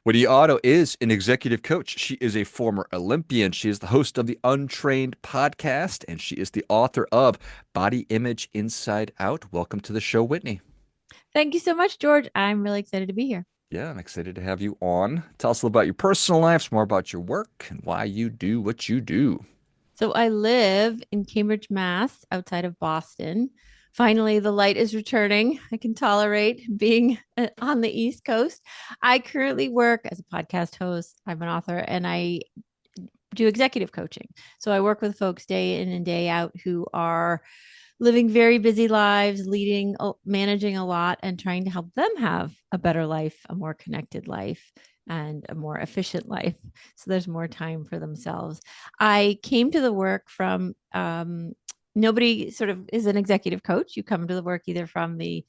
Whitney Otto is an executive coach. She is a former Olympian. She is the host of the Untrained podcast, and she is the author of Body Image Inside Out. Welcome to the show, Whitney. Thank you so much, George. I'm really excited to be here. Yeah, I'm excited to have you on. Tell us a little about your personal life, some more about your work, and why you do what you do. So I live in Cambridge, Mass, outside of Boston. Finally, the light is returning. I can tolerate being on the East Coast. I currently work as a podcast host. I'm an author and I do executive coaching. So I work with folks day in and day out who are living very busy lives, leading, managing a lot, and trying to help them have a better life, a more connected life, and a more efficient life. So there's more time for themselves. I came to the work from nobody sort of is an executive coach. You come to the work either from the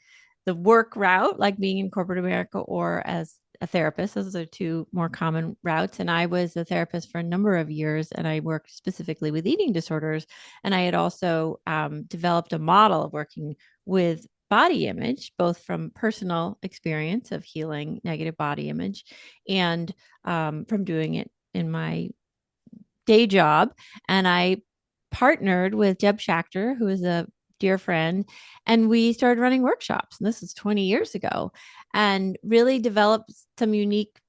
work route, like being in corporate America, or as a therapist. Those are two more common routes. And I was a therapist for a number of years, and I worked specifically with eating disorders. And I had also developed a model of working with body image, both from personal experience of healing negative body image and from doing it in my day job. And I partnered with Deb Schachter, who is a dear friend, and we started running workshops. And this is 20 years ago, and really developed some unique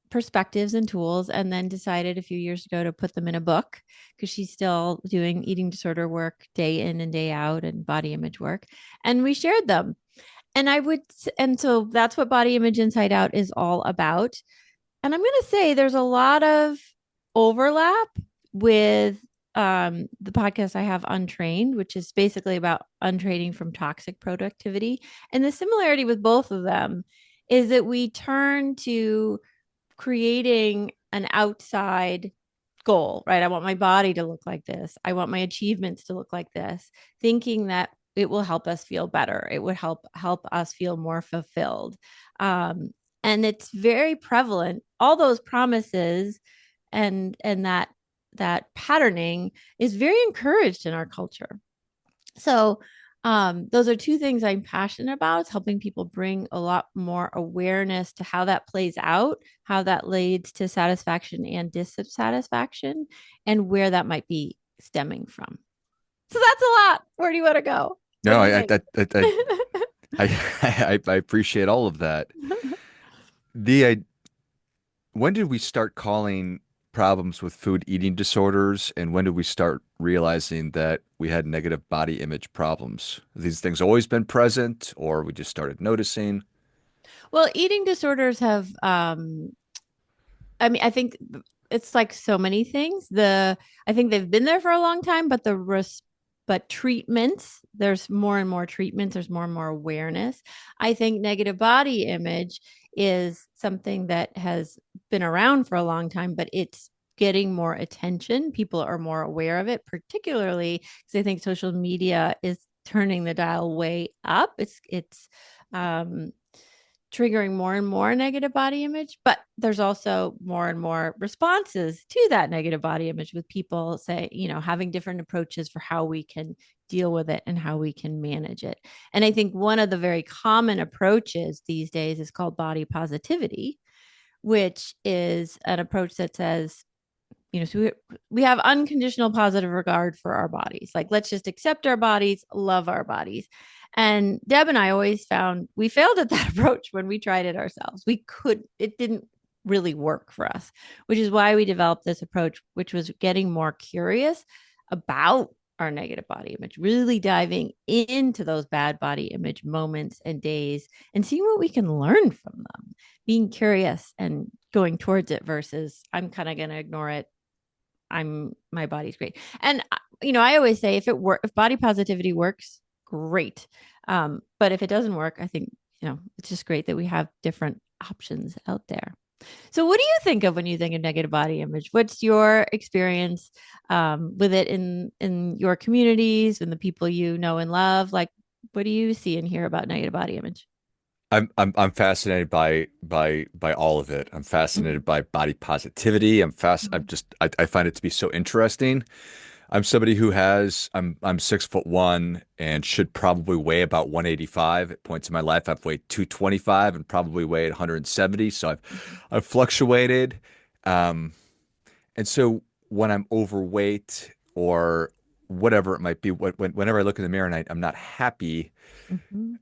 perspectives and tools, and then decided a few years ago to put them in a book because she's still doing eating disorder work day in and day out and body image work. And we shared them. And I would, and so that's what Body Image Inside Out is all about. And I'm going to say there's a lot of overlap with the podcast I have, Untrained, which is basically about untraining from toxic productivity. And the similarity with both of them is that we turn to creating an outside goal, right? I want my body to look like this. I want my achievements to look like this, thinking that it will help us feel better. It would help us feel more fulfilled. Um, and it's very prevalent. All those promises and that patterning is very encouraged in our culture. So those are two things I'm passionate about. It's helping people bring a lot more awareness to how that plays out, how that leads to satisfaction and dissatisfaction, and where that might be stemming from. So that's a lot. Where do you want to go? What No, do you I think? I I I, I appreciate all of that. The When did we start calling problems with food eating disorders, and when did we start realizing that we had negative body image problems? Have these things always been present, or we just started noticing? Well, eating disorders have I mean, I think it's like so many things. I think they've been there for a long time, but but treatments, there's more and more treatments, there's more and more awareness. I think negative body image is something that has been around for a long time, but it's getting more attention. People are more aware of it, particularly because I think social media is turning the dial way up. It's triggering more and more negative body image, but there's also more and more responses to that negative body image with people say, having different approaches for how we can deal with it and how we can manage it. And I think one of the very common approaches these days is called body positivity, which is an approach that says, so we have unconditional positive regard for our bodies. Like, let's just accept our bodies, love our bodies. And Deb and I always found we failed at that approach when we tried it ourselves. It didn't really work for us, which is why we developed this approach, which was getting more curious about our negative body image, really diving into those bad body image moments and days and seeing what we can learn from them, being curious and going towards it versus I'm kind of going to ignore it. My body's great. And I always say if body positivity works, great. But if it doesn't work, I think, it's just great that we have different options out there. So what do you think of when you think of negative body image? What's your experience with it in your communities and the people you know and love? Like, what do you see and hear about negative body image? I'm fascinated by all of it. I'm Mhm. fascinated by body positivity. I'm Mhm. just I find it to be so interesting. I'm somebody who has I'm 6'1" and should probably weigh about 185. At points in my life, I've weighed 225 and probably weighed 170. So Mhm. I've fluctuated. Um, and so when I'm overweight or whatever it might be, whenever I look in the mirror and I'm not happy, Mhm.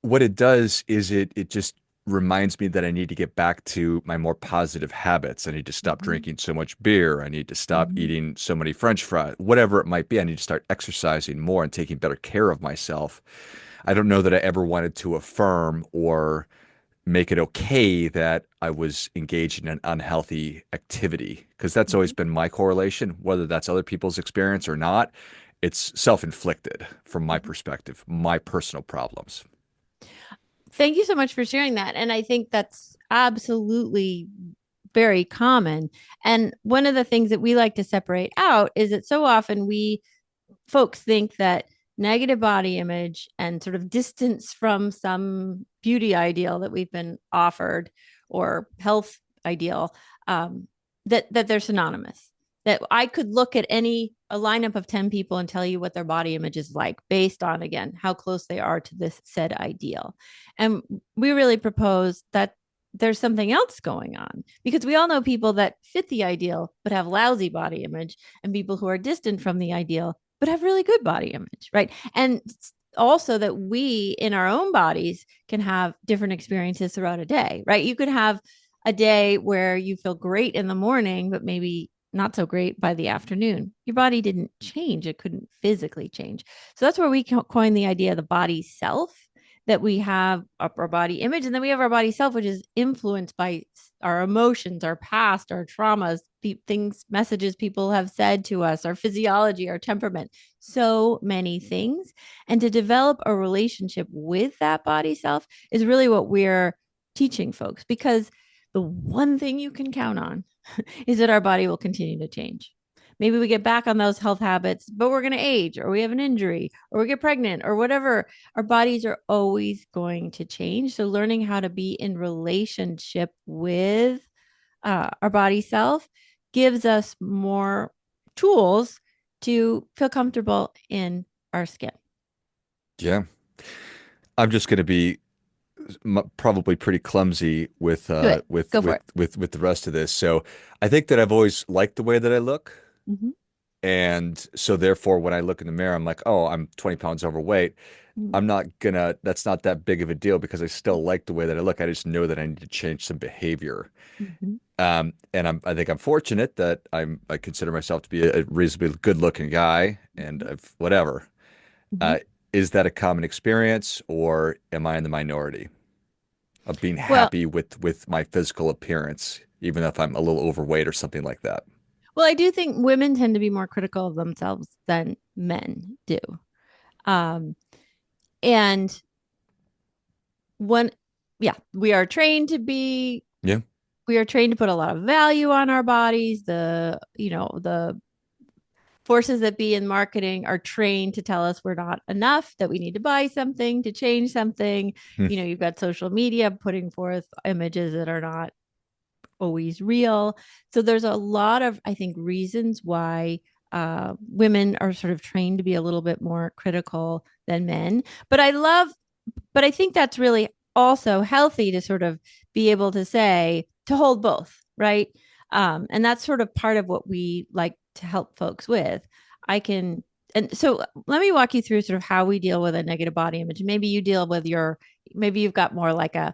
what it does is it just reminds me that I need to get back to my more positive habits. I need to stop Mhm. drinking so much beer. I need to stop Mhm. eating so many French fries, whatever it might be. I need to start exercising more and taking better care of myself. I don't know that I ever wanted to affirm or make it okay that I was engaged in an unhealthy activity because that's always Mhm. been my correlation, whether that's other people's experience or not. It's self-inflicted from my Mhm. perspective, my personal problems. Thank you so much for sharing that. And I think that's absolutely very common. And one of the things that we like to separate out is that so often we folks think that negative body image and sort of distance from some beauty ideal that we've been offered or health ideal, that they're synonymous. That I could look at a lineup of 10 people and tell you what their body image is like based on, again, how close they are to this said ideal. And we really propose that there's something else going on because we all know people that fit the ideal but have lousy body image, and people who are distant from the ideal but have really good body image, right? And also that we in our own bodies can have different experiences throughout a day, right? You could have a day where you feel great in the morning, but maybe not so great by the afternoon. Your body didn't change, it couldn't physically change. So that's where we coin the idea of the body self, that we have our body image, and then we have our body self, which is influenced by our emotions, our past, our traumas, things, messages people have said to us, our physiology, our temperament, so many things. And to develop a relationship with that body self is really what we're teaching folks, because the one thing you can count on is that our body will continue to change. Maybe we get back on those health habits, but we're going to age, or we have an injury, or we get pregnant, or whatever. Our bodies are always going to change. So, learning how to be in relationship with our body self gives us more tools to feel comfortable in our skin. Yeah. I'm just going to be probably pretty clumsy with Do it. Go for it. the rest of this. So I think that I've always liked the way that I look. Mm-hmm. And so therefore when I look in the mirror, I'm like, oh, I'm 20 pounds overweight. I'm not gonna, that's not that big of a deal because I still like the way that I look. I just know that I need to change some behavior. Mm-hmm. And I think I'm fortunate that I consider myself to be a reasonably good looking guy and I've, whatever. Mm-hmm. Uh, is that a common experience or am I in the minority of being Well, happy with my physical appearance, even if I'm a little overweight or something like that? well, I do think women tend to be more critical of themselves than men do. Um, and when, yeah, Yeah. we are trained to put a lot of value on our bodies. The forces that be in marketing are trained to tell us we're not enough, that we need to buy something to change something. Hmm. You've got social media putting forth images that are not always real. So there's a lot of, I think, reasons why women are sort of trained to be a little bit more critical than men. But I think that's really also healthy to sort of be able to say, to hold both, right? And that's sort of part of what we like to help folks with. I can, and so let me walk you through sort of how we deal with a negative body image. Maybe you deal with maybe you've got more like a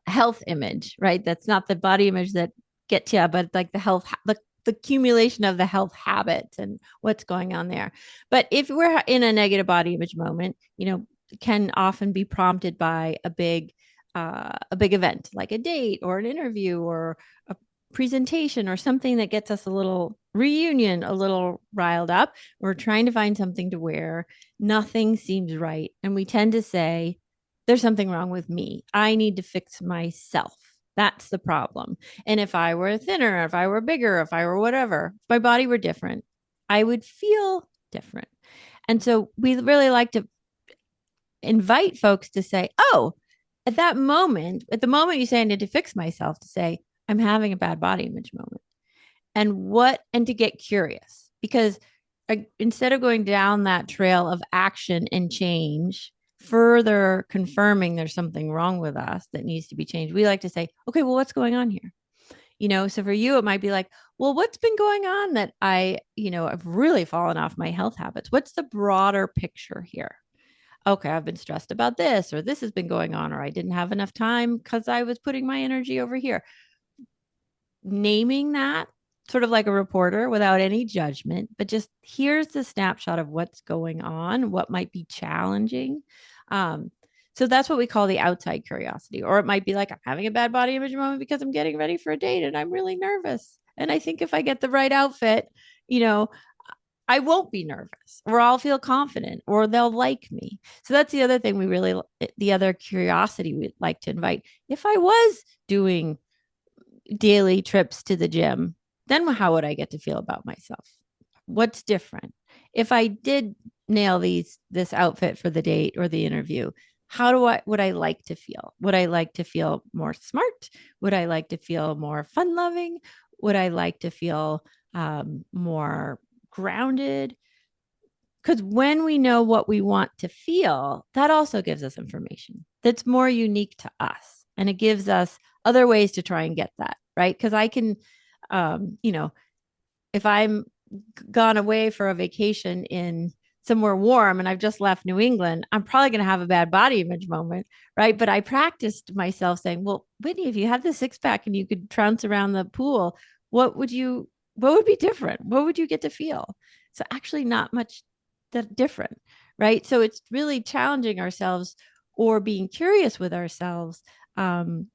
health image, right? That's not the body image that gets you, but like the accumulation of the health habits and what's going on there. But if we're in a negative body image moment, can often be prompted by a big event like a date or an interview or a presentation or something that gets us a little reunion, a little riled up. We're trying to find something to wear. Nothing seems right. And we tend to say, there's something wrong with me. I need to fix myself. That's the problem. And if I were thinner, if I were bigger, if I were whatever, if my body were different, I would feel different. And so we really like to invite folks to say, oh, at the moment you say I need to fix myself, to say, I'm having a bad body image moment. and to get curious because instead of going down that trail of action and change, further confirming there's something wrong with us that needs to be changed, we like to say, okay, well, what's going on here? So for you, it might be like, well, what's been going on that I've really fallen off my health habits? What's the broader picture here? Okay, I've been stressed about this, or this has been going on, or I didn't have enough time because I was putting my energy over here. Naming that sort of like a reporter without any judgment, but just here's the snapshot of what's going on, what might be challenging. Um, so that's what we call the outside curiosity. Or it might be like, I'm having a bad body image moment because I'm getting ready for a date and I'm really nervous. And I think if I get the right outfit, you know, I won't be nervous or I'll feel confident or they'll like me. So that's the other thing the other curiosity we'd like to invite. If I was doing daily trips to the gym, then how would I get to feel about myself? What's different? If I did nail this outfit for the date or the interview, how do I would I like to feel? Would I like to feel more smart? Would I like to feel more fun loving? Would I like to feel more grounded? Because when we know what we want to feel, that also gives us information that's more unique to us. And it gives us other ways to try and get that, right? Because I can, if I'm gone away for a vacation in somewhere warm and I've just left New England, I'm probably going to have a bad body image moment, right? But I practiced myself saying, well, Whitney, if you had the six pack and you could trounce around the pool, what would be different? What would you get to feel? So actually not much that different, right? So it's really challenging ourselves or being curious with ourselves um,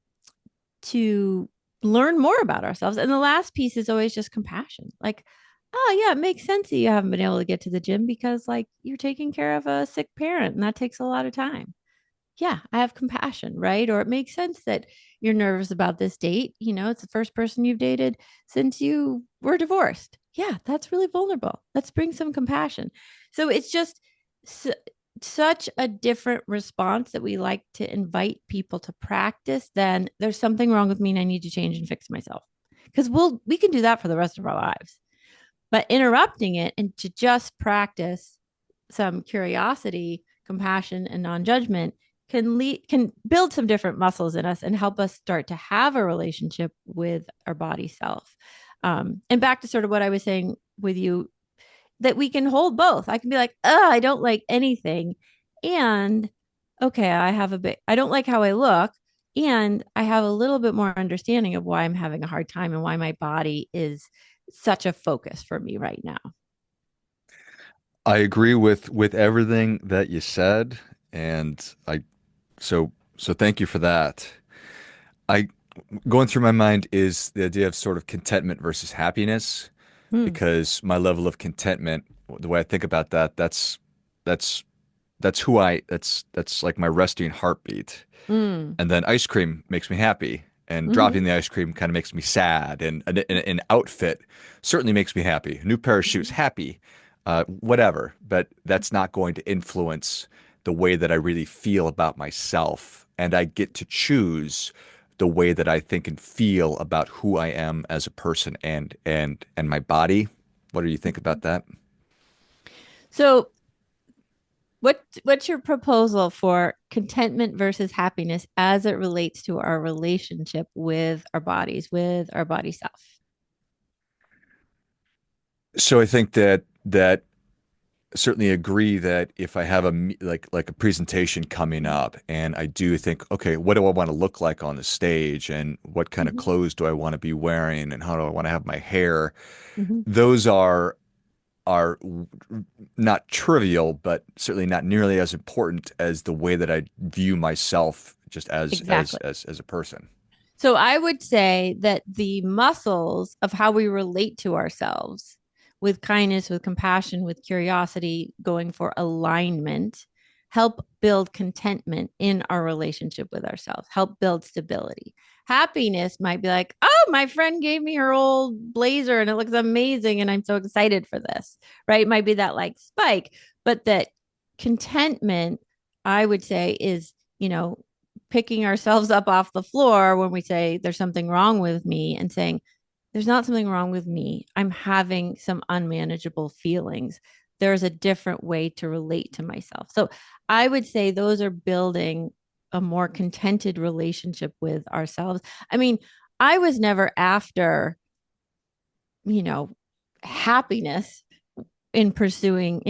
to learn more about ourselves. And the last piece is always just compassion. Like, oh yeah, it makes sense that you haven't been able to get to the gym because like you're taking care of a sick parent and that takes a lot of time. Yeah, I have compassion, right? Or it makes sense that you're nervous about this date. It's the first person you've dated since you were divorced. Yeah, that's really vulnerable. Let's bring some compassion. So it's just su- such a different response that we like to invite people to practice than there's something wrong with me and I need to change and fix myself. Because we can do that for the rest of our lives. But interrupting it and to just practice some curiosity, compassion, and non-judgment can build some different muscles in us and help us start to have a relationship with our body self. And back to sort of what I was saying with you, that we can hold both. I can be like, oh, I don't like anything. And okay, I don't like how I look. And I have a little bit more understanding of why I'm having a hard time and why my body is such a focus for me right now. I agree with everything that you said, and so thank you for that. I Going through my mind is the idea of sort of contentment versus happiness, Mm, because my level of contentment, the way I think about that, that's that's like my resting heartbeat. mm, And then ice cream makes me happy, and mm-hmm, dropping the ice cream kind of makes me sad, and an outfit certainly makes me happy. A new pair of shoes, happy, whatever. But that's not going to influence the way that I really feel about myself, and I get to choose the way that I think and feel about who I am as a person and my body. What do you think mm-hmm. about that? So, what's your proposal for contentment versus happiness as it relates to our relationship with our bodies, with our body self? So I think that certainly agree that if I have like a presentation coming up and I do think, okay, what do I want to look like on the stage and what kind of Mm-hmm, clothes do I want to be wearing and how do I want to have my hair? mm-hmm. Those are not trivial, but certainly not nearly as important as the way that I view myself just Exactly. as a person. So I would say that the muscles of how we relate to ourselves with kindness, with compassion, with curiosity, going for alignment, help build contentment in our relationship with ourselves, help build stability. Happiness might be like, oh, my friend gave me her old blazer and it looks amazing. And I'm so excited for this, right? It might be that like spike, but that contentment, I would say, is, picking ourselves up off the floor when we say there's something wrong with me and saying, there's not something wrong with me. I'm having some unmanageable feelings. There's a different way to relate to myself. So I would say those are building a more contented relationship with ourselves. I mean, I was never after, you know, happiness in pursuing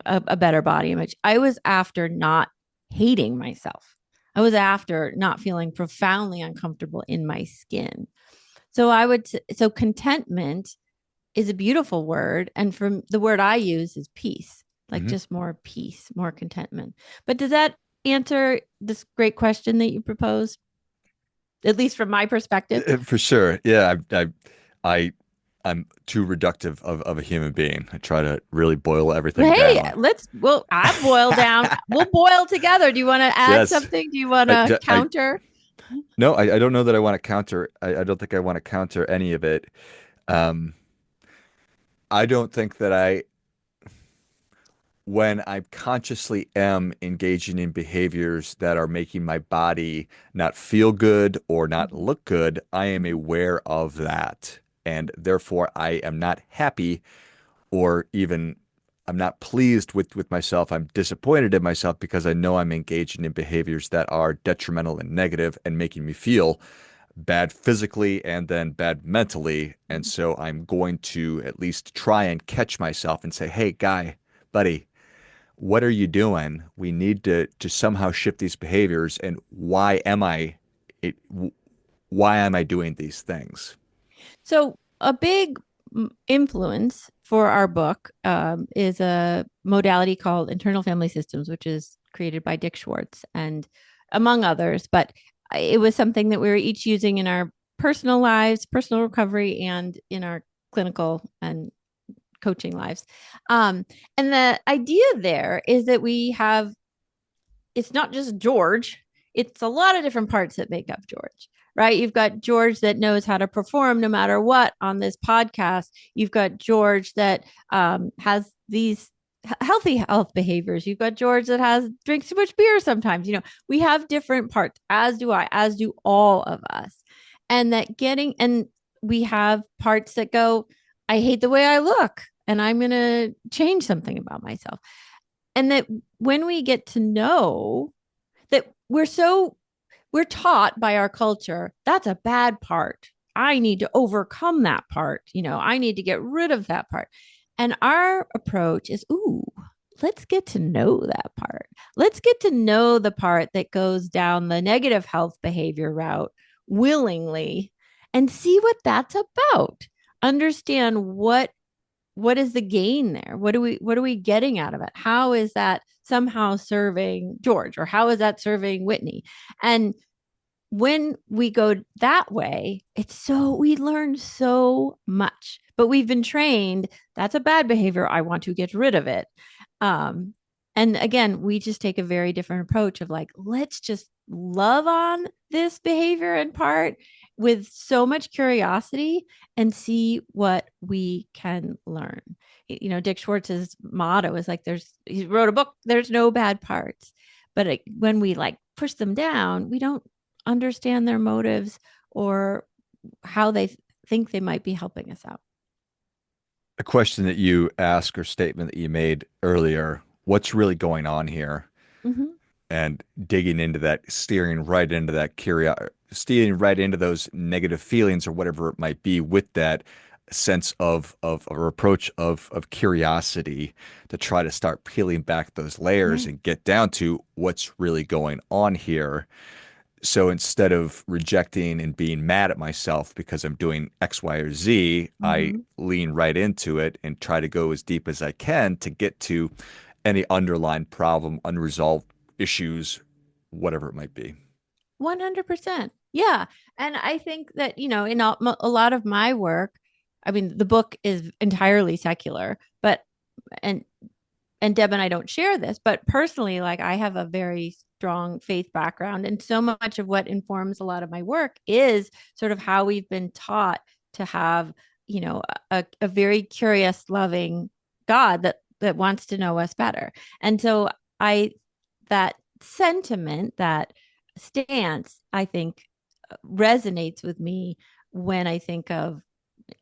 a better body image. I was after not hating myself. I was after not feeling profoundly uncomfortable in my skin. So contentment is a beautiful word. And from the word I use is peace, like Hmm. just more peace, more contentment. But does that answer this great question that you proposed, at least from my perspective? For sure. Yeah, I I'm too reductive of a human being. I try to really boil everything Hey, down. I boil down. We'll boil together. Do you want to add Yes. something? Do you want I, to I counter? no, I don't know that I want to counter. I don't think I want to counter any of it. Um, I don't think that when I consciously am engaging in behaviors that are making my body not feel good or not Mhm, look good, I am mhm, aware of that. And therefore, I am not happy or even I'm not pleased with myself. I'm disappointed in myself because I know I'm engaging in behaviors that are detrimental and negative and making me feel bad physically and then bad mentally. And mhm. so I'm going to at least try and catch myself and say, hey, guy, buddy, what are you doing? We need to somehow shift these behaviors. And it, why am I doing these things? So, a big influence for our book is a modality called internal family systems, which is created by Dick Schwartz and among others. But it was something that we were each using in our personal lives, personal recovery, and in our clinical and coaching lives. Um, and the idea there is that we have it's not just George, it's a lot of different parts that make up George, right? You've got George that knows how to perform no matter what on this podcast. You've got George that has these healthy health behaviors. You've got George that has drinks too much beer sometimes. We have different parts, as do I, as do all of us. And we have parts that go, I hate the way I look and I'm going to change something about myself. And that when we get to know that we're taught by our culture that's a bad part, I need to overcome that part, I need to get rid of that part. And our approach is, ooh, let's get to know that part. Let's get to know the part that goes down the negative health behavior route willingly and see what that's about. Understand what is the gain there? What are we getting out of it? How is that somehow serving George, or how is that serving Whitney? And when we go that way, we learn so much. But we've been trained that's a bad behavior. I want to get rid of it. Um, and again, we just take a very different approach of like, let's just love on this behavior and part with so much curiosity and see what we can learn. Dick Schwartz's motto is like, he wrote a book, there's no bad parts. But when we like push them down, we don't understand their motives or how they think they might be helping us out. A question that you asked or statement that you made earlier, what's really going on here? Mm-hmm. And digging into that, steering right into those negative feelings or whatever it might be with that sense of or approach of curiosity to try to start peeling back those layers Yeah. and get down to what's really going on here. So instead of rejecting and being mad at myself because I'm doing X, Y, or Z, I Mm-hmm. lean right into it and try to go as deep as I can to get to any underlying problem, unresolved issues, whatever it might be. 100%. Yeah. And I think that, in a lot of my work, I mean, the book is entirely secular, but, and, and Deb and I don't share this, but personally, like I have a very strong faith background. And so much of what informs a lot of my work is sort of how we've been taught to have, a very curious, loving God that wants to know us better. And so I, that sentiment, that stance, I think resonates with me when I think of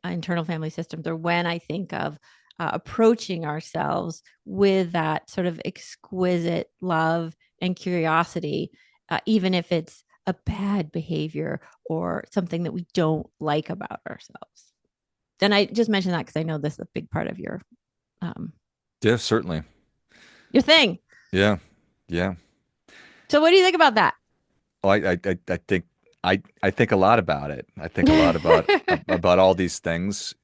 internal family systems, or when I think of approaching ourselves with that sort of exquisite love and curiosity, even if it's a bad behavior or something that we don't like about ourselves. And I just mentioned that because I know this is a big part of um, Yeah, certainly. your thing. Yeah. Yeah. So, what do you think about that? Well, I think I think a lot about it. I think a lot about all these things.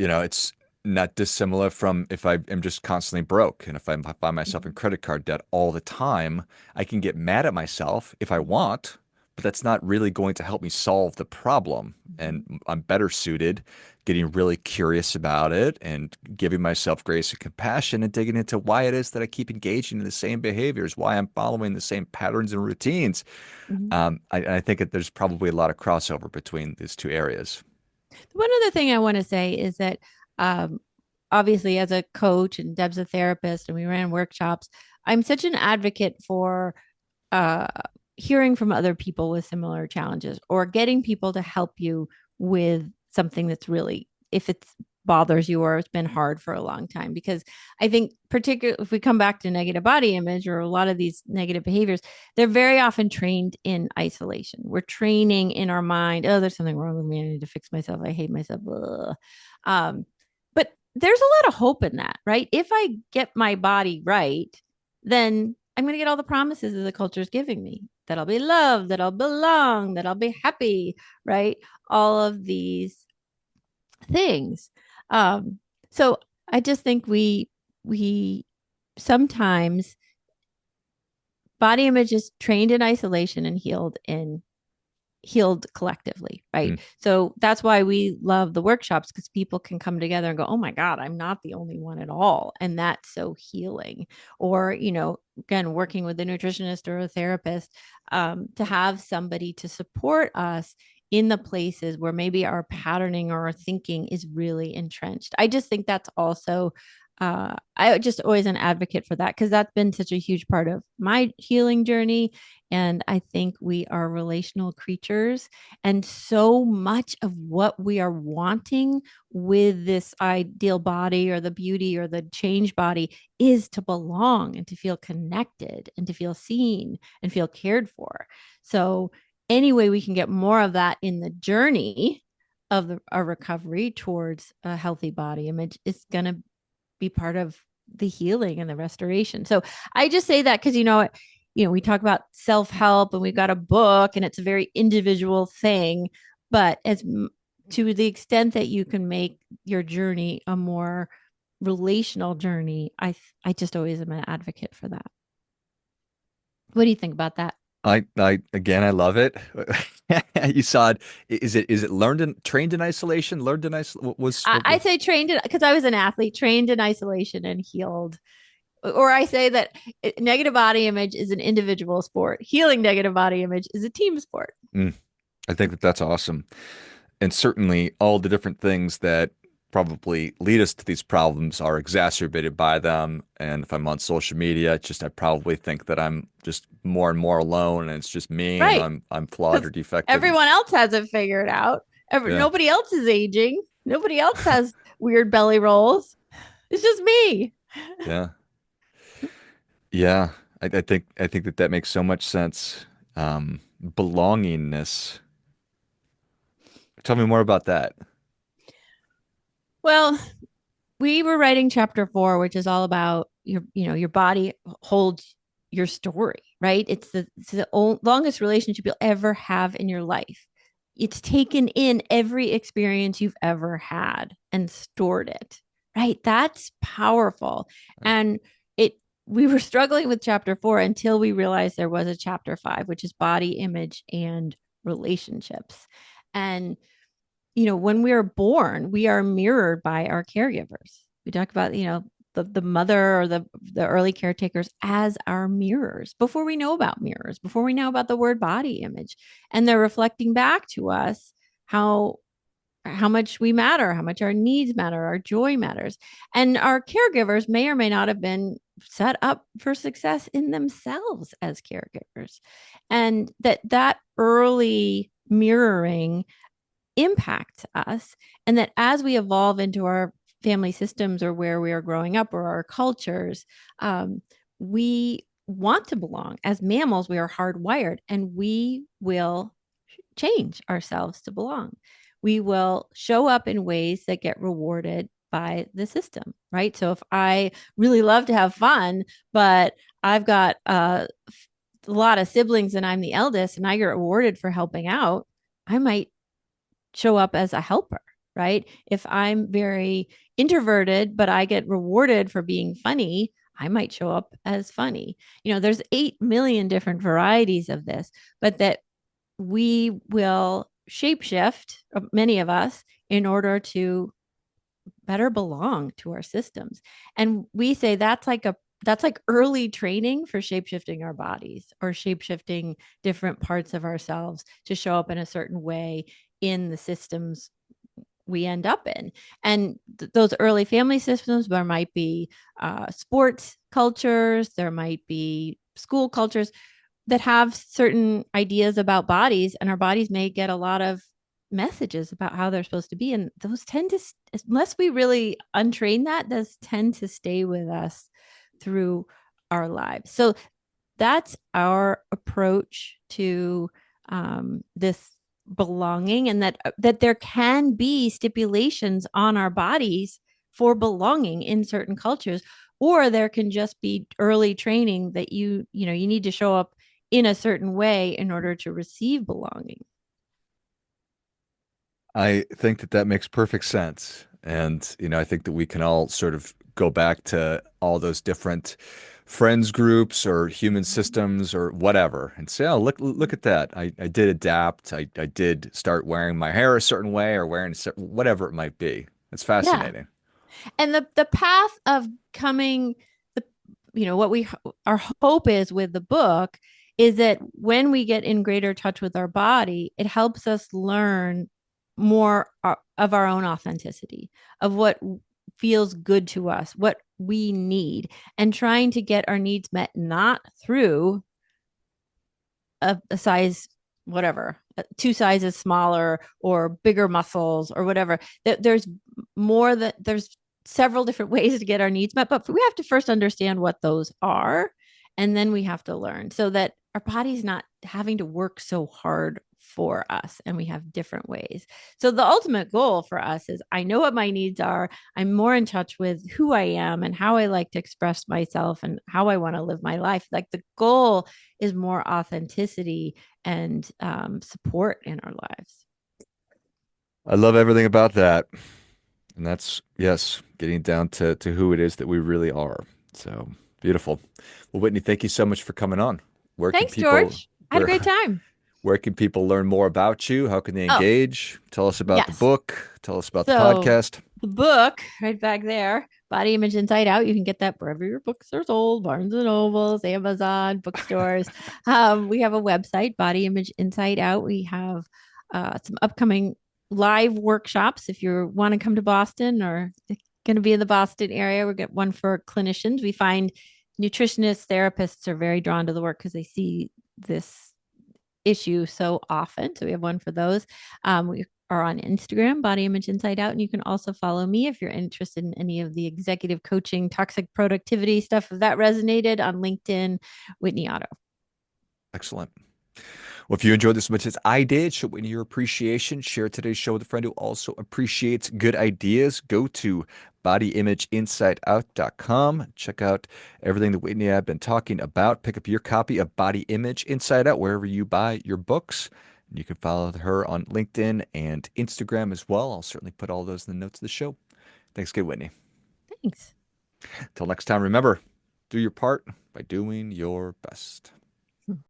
It's not dissimilar from if I am just constantly broke and if I find myself in credit card debt all the time, I can get mad at myself if I want, but that's not really going to help me solve the problem. And I'm better suited getting really curious about it and giving myself grace and compassion and digging into why it is that I keep engaging in the same behaviors, why I'm following the same patterns and routines. I think that there's probably a lot of crossover between these two areas. One other thing I want to say is that, um, obviously, as a coach and Deb's a therapist, and we ran workshops, I'm such an advocate for uh, hearing from other people with similar challenges, or getting people to help you with something that's really, if it's bothers you or it's been hard for a long time. Because I think, particularly if we come back to negative body image or a lot of these negative behaviors, they're very often trained in isolation. We're training in our mind, oh, there's something wrong with me. I need to fix myself. I hate myself. Um, but there's a lot of hope in that, right? If I get my body right, then I'm going to get all the promises that the culture is giving me, that I'll be loved, that I'll belong, that I'll be happy, right? All of these things. Um, so I just think we sometimes, body image is trained in isolation and healed collectively, right? Mm. So that's why we love the workshops, because people can come together and go, oh my God, I'm not the only one at all. And that's so healing. Or, again, working with a nutritionist or a therapist, to have somebody to support us in the places where maybe our patterning or our thinking is really entrenched. I just think that's also, I just always an advocate for that, because that's been such a huge part of my healing journey. And I think we are relational creatures. And so much of what we are wanting with this ideal body or the beauty or the change body is to belong and to feel connected and to feel seen and feel cared for. So, any way we can get more of that in the journey of our recovery towards a healthy body image is going to be part of the healing and the restoration. So I just say that because, we talk about self-help and we've got a book and it's a very individual thing, but to the extent that you can make your journey a more relational journey, I just always am an advocate for that. What do you think about that? Again, I love it. You saw it. Is it trained in isolation? Learned in isolation? I say trained because I was an athlete, trained in isolation and healed. Or I say that negative body image is an individual sport. Healing negative body image is a team sport. Mm, I think that that's awesome. And certainly all the different things that probably lead us to these problems are exacerbated by them. And if I'm on social media, it's just I probably think that I'm just more and more alone and it's just me and Right. I'm flawed or Because defective. everyone else has it figured out. Yeah. Nobody else is aging. Nobody else has weird belly rolls. It's just me. Yeah. Yeah. I think that that makes so much sense. Belongingness. Tell me more about that. Well, we were writing chapter 4, which is all about your body holds your story, right? It's the longest relationship you'll ever have in your life. It's taken in every experience you've ever had and stored it, right? That's powerful. And it we were struggling with chapter 4 until we realized there was a chapter 5, which is body image and relationships. And when we are born, we are mirrored by our caregivers. We talk about, the mother or the early caretakers as our mirrors before we know about mirrors, before we know about the word body image. And they're reflecting back to us how how much we matter, how much our needs matter, our joy matters. And our caregivers may or may not have been set up for success in themselves as caregivers. And that early mirroring impacts us. And that as we evolve into our family systems or where we are growing up or our cultures, we want to belong. As mammals, we are hardwired and we will change ourselves to belong. We will show up in ways that get rewarded by the system, right? So if I really love to have fun, but I've got a lot of siblings and I'm the eldest and I get rewarded for helping out, I might show up as a helper, right? If I'm very introverted, but I get rewarded for being funny, I might show up as funny. There's 8 million different varieties of this, but that we will shapeshift, many of us, in order to better belong to our systems. And we say that's like early training for shapeshifting our bodies or shapeshifting different parts of ourselves to show up in a certain way in the systems we end up in. And those early family systems, there might be sports cultures, there might be school cultures that have certain ideas about bodies, and our bodies may get a lot of messages about how they're supposed to be. And those tend to, unless we really untrain that, does tend to stay with us through our lives. So that's our approach to this belonging, and that there can be stipulations on our bodies for belonging in certain cultures, or there can just be early training that you need to show up in a certain way in order to receive belonging. I think that that makes perfect sense. And, I think that we can all sort of go back to all those different friends groups or human systems or whatever and say, oh, look at that. I did adapt. I did start wearing my hair a certain way or wearing whatever it might be. It's Yeah. fascinating. And the path of coming, the what we our hope is with the book is that when we get in greater touch with our body, it helps us learn more of our own authenticity, of what feels good to us, what we need, and trying to get our needs met not through a size whatever, 2 sizes smaller or bigger muscles or whatever. There's more, that there's several different ways to get our needs met, but we have to first understand what those are, and then we have to learn so that our body's not having to work so hard for us, and we have different ways. So the ultimate goal for us is, I know what my needs are, I'm more in touch with who I am and how I like to express myself and how I want to live my life. Like, the goal is more authenticity and support in our lives. I love everything about that. And that's, yes, getting down to who it is that we really are. So beautiful. Well, Whitney, thank you so much for coming on. Where can Thanks, people, George. I had a where, great time. where can people learn more about you? How can they Oh, engage? Tell us about the yes. book. Tell us about the So podcast. the book right back there, Body Image Inside Out, you can get that wherever your books are sold, Barnes and Nobles, Amazon, bookstores. We have a website, Body Image Inside Out. We have some upcoming live workshops. If you want to come to Boston or going to be in the Boston area, we get one for clinicians. We find nutritionists, therapists are very drawn to the work because they see this issue so often. So we have one for those. We are on Instagram, Body Image Inside Out. And you can also follow me if you're interested in any of the executive coaching, toxic productivity stuff. If that resonated, on LinkedIn, Whitney Otto. Excellent. Well, if you enjoyed this as much as I did, show Whitney your appreciation. Share today's show with a friend who also appreciates good ideas. Go to bodyimageinsideout.com. Check out everything that Whitney and I have been talking about. Pick up your copy of Body Image Inside Out wherever you buy your books. And you can follow her on LinkedIn and Instagram as well. I'll certainly put all those in the notes of the show. Thanks again, Whitney. Thanks. Till next time, remember, do your part by doing your best.